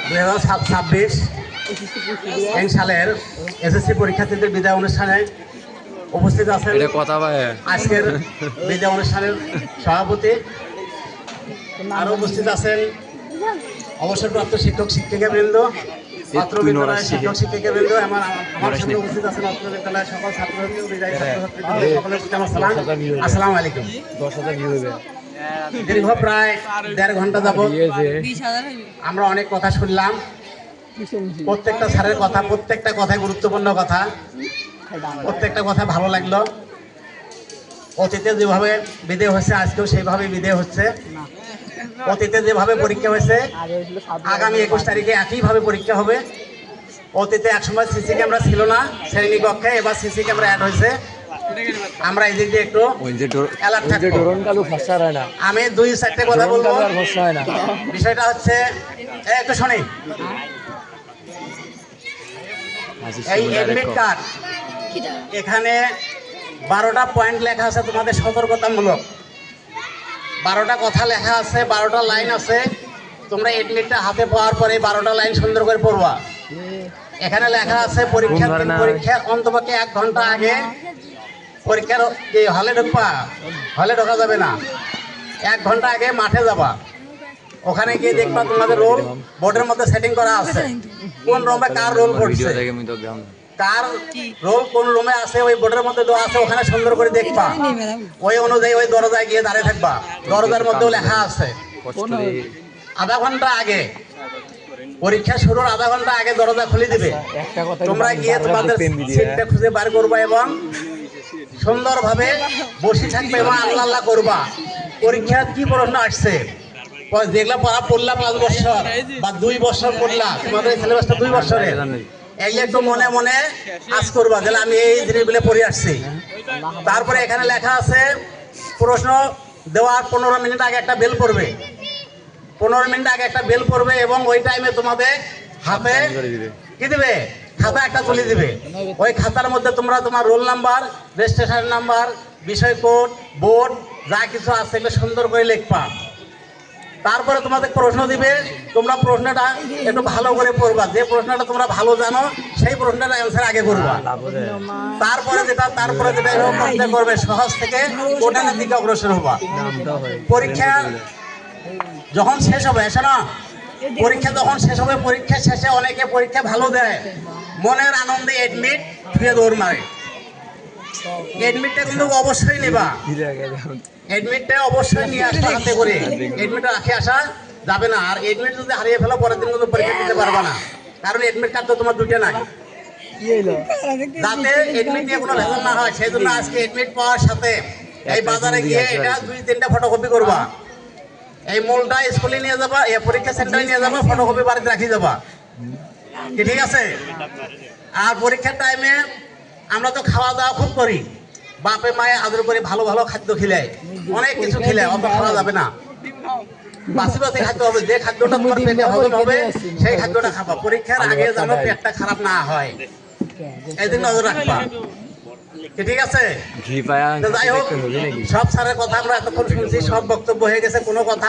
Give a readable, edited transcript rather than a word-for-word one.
2026 সালের এসএসসি পরীক্ষার্থীদের বিদায় অনুষ্ঠানে উপস্থিত আছেন আজকের বিদায় অনুষ্ঠানের সভাপতি। আরও উপস্থিত আছেন অবসরপ্রাপ্ত শিক্ষক শিক্ষিকাবৃন্দ, অত্র বিদ্যালয়ের শিক্ষক শিক্ষিকাবৃন্দ, আমার সামনে উপস্থিত আছেন অত্র বিদ্যালয়ের সকল ছাত্রছাত্রী, বিদায়ী ছাত্রছাত্রী, সকলের প্রতি আমার সালাম। আসসালামু আলাইকুম। দীর্ঘ প্রায় 1.5 ঘন্টা যাবত আমরা অনেক কথা শুনলাম। প্রত্যেকটা স্যারের কথা, প্রত্যেকটা কথাই গুরুত্বপূর্ণ কথা, প্রত্যেকটা কথা ভালো লাগলো। অতীতে যেভাবে বিদায় হচ্ছে আজকেও সেইভাবে বিদায় হচ্ছে। অতীতে যেভাবে পরীক্ষা হয়েছে আগামী 21 তারিখে একইভাবে পরীক্ষা হবে। অতীতে একসময় সিসি ক্যামেরা ছিল না শ্রেণীকক্ষে, এবার সিসি ক্যামেরা অ্যাড হয়েছে। আমরা এই দিক দিয়ে একটু অ্যালার্ট থাকবো। আমি 2-4টে কথা বলবো। বিষয়টা হচ্ছে একটু শুনি, এই এডমিট কার্ড এখানে 12টা পয়েন্ট লেখা আছে, তোমাদের সতর্কতামূলক 12টা কথা লেখা আছে, 12টা লাইন আছে। তোমরা এডমিটটা হাতে পাওয়ার পরে 12টা লাইন সুন্দর করে পড়বা। এখানে লেখা আছে পরীক্ষার অন্তপক্ষে 1 ঘন্টা আগে পরীক্ষার হলে ঢুকবা, হলে ঢোকা যাবে না। 1 ঘন্টা আগে মাঠে যাবা, ওখানে গিয়ে দেখবা তোমাদের রোল বোর্ডের মধ্যে সেটিং করা আছে, কোন রুমে কার রোল পড়ছে, কার রোল কোন রুমে আছে ওই বোর্ডের মধ্যে দেওয়া আছে, ওখানে সুন্দর করে দেখবা। ওই অনুযায়ী ওই দরজায় গিয়ে দাঁড়িয়ে থাকবা। দরজার মধ্যেও লেখা আছে আধা ঘন্টা আগে, পরীক্ষা শুরুর আধা ঘন্টা আগে দরজা খুলে দিবে। তোমরা গিয়ে তোমাদের সিটটা খুঁজে বার করবা এবং সুন্দরভাবে বসে থাকবে এবং আল্লাহ আল্লাহ করবা। পরীক্ষার কি প্রশ্ন আসছে যেগুলো পড়লা 5 বছর বা 2 বছর পড়লা, তোমাদের সিলেবাসটা 2 বছরের, এগুলো একটু মনে মনে আজ করবা যে আমি এই জিনিসগুলো পড়ে আসছি। তারপরে এখানে লেখা আছে প্রশ্ন দেওয়ার 15 মিনিট আগে একটা বেল পড়বে, 15 মিনিট আগে একটা বেল পড়বে এবং ওই টাইমে তোমাদের হাতে কি দিবে, খাতা একটা তুলে দিবে। ওই খাতার মধ্যে তোমরা তোমার রোল নাম্বার, রেজিস্ট্রেশন নাম্বার, বিষয় কোড, বোর্ড যা কিছু আছে এগুলো সুন্দর করে লিখবা। তারপরে তোমাদের প্রশ্ন দিবে, তোমরা প্রশ্নটা একটু ভালো করে পড়বা। যে প্রশ্নটা তোমরা ভালো জানো সেই প্রশ্নটা অ্যান্সার আগে করবা। তারপরে যেটা প্রশ্ন করবে সহজ থেকে কঠিনের দিকে অগ্রসর হবা। পরীক্ষা যখন শেষ হবে, শোনো, পরীক্ষা যখন শেষ হবে, পরীক্ষা শেষে অনেকে পরীক্ষা ভালো দেয়, মনের আনন্দে এডমিট ধুয়ে দৌড় মারে। এডমিটটা কিন্তু অবশ্যই নেবা, এডমিটটা অবশ্যই নিয়ে আসতে হাতে করে, এডমিটটা রাখে আসা যাবে না। আর এডমিট যদি হারিয়ে ফেলো পরের দিন কিন্তু পরীক্ষা দিতে পারবে না, কারণ এডমিট কার্ড তো তোমার 2টা নাই। যাতে এডমিট নিয়ে কোনো ভেজাল না হয় সেই জন্য আজকে এডমিট পাওয়ার সাথে এই বাজারে গিয়ে এটা 2-3টা ফটোকপি করবা। এই মূলটা স্কুলে নিয়ে যাবা, পরীক্ষা সেন্টারে নিয়ে যাবা, ফটোকপি বাড়িতে রাখি যাবা, কি ঠিক আছে? আর পরীক্ষার টাইমে আমরা তো খাওয়া দাওয়া খুব করি, বাপে মায়ে আদর করে ভালো ভালো খাদ্য খিলায়, অনেক কিছু খিলায়, অত খাওয়া যাবে না, বাসি বাসি খাদ্য হবে। যে খাদ্যটা তোমার পেটে হজম হবে সেই খাদ্যটা খাবা। পরীক্ষার আগে যেন পেটটা খারাপ না হয় এই দিন নজর রাখবা, ঠিক আছে? যাই হোক, সব স্যারের কথা আমরা এতক্ষণ শুনছি, সব বক্তব্য হয়ে গেছে, কোনো কথা